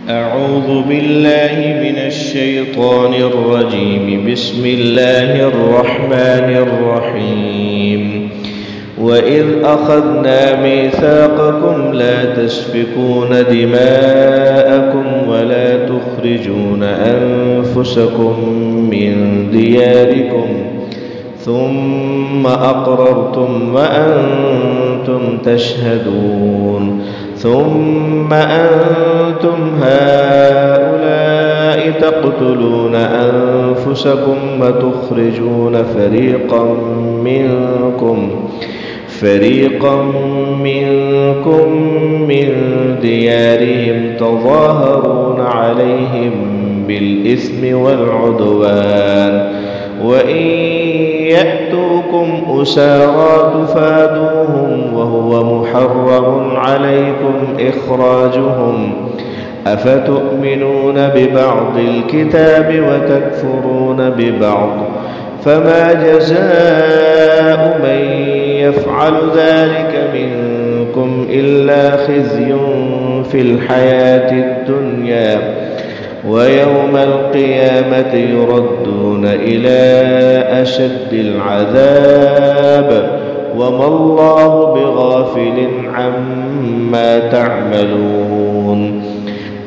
أعوذ بالله من الشيطان الرجيم. بسم الله الرحمن الرحيم. وإذ أخذنا ميثاقكم لا تسفكون دماءكم ولا تخرجون أنفسكم من دياركم ثم أقررتم وأنتم تشهدون. ثم أنتم هؤلاء تقتلون أنفسكم وتخرجون فريقا منكم من ديارهم تظاهرون عليهم بالإثم والعدوان وإن يأتوكم أسارى تفادوهم وهو محرم عليكم إخراجهم أفتؤمنون ببعض الكتاب وتكفرون ببعض فما جزاء من يفعل ذلك منكم إلا خزي في الحياة الدنيا ويوم القيامة يردون إلى أشد العذاب وما الله بغافل عما تعملون.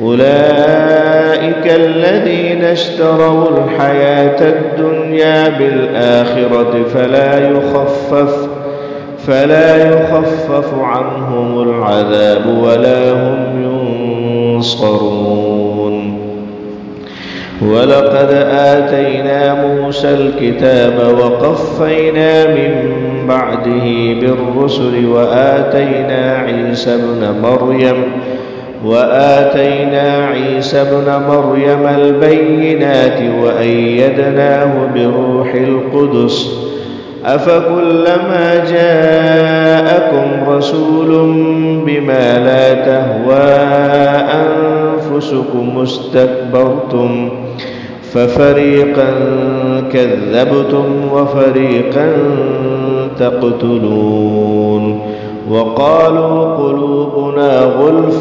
أولئك الذين اشتروا الحياة الدنيا بالآخرة فلا يخفف عنهم العذاب ولا هم ينصرون. ولقد آتينا موسى الكتاب وقفينا من بعده بالرسل وآتينا عيسى ابن مريم البينات وأيدناه بروح القدس أفكلما جاءكم رسول بما لا تهوى أنفسكم استكبرتم ففريقا كذبتم وفريقا تقتلون. وقالوا قلوبنا غلف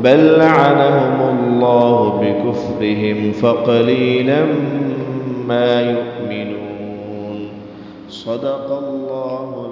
بل لعنهم الله بكفرهم فقليلا ما يؤمنون. صدق الله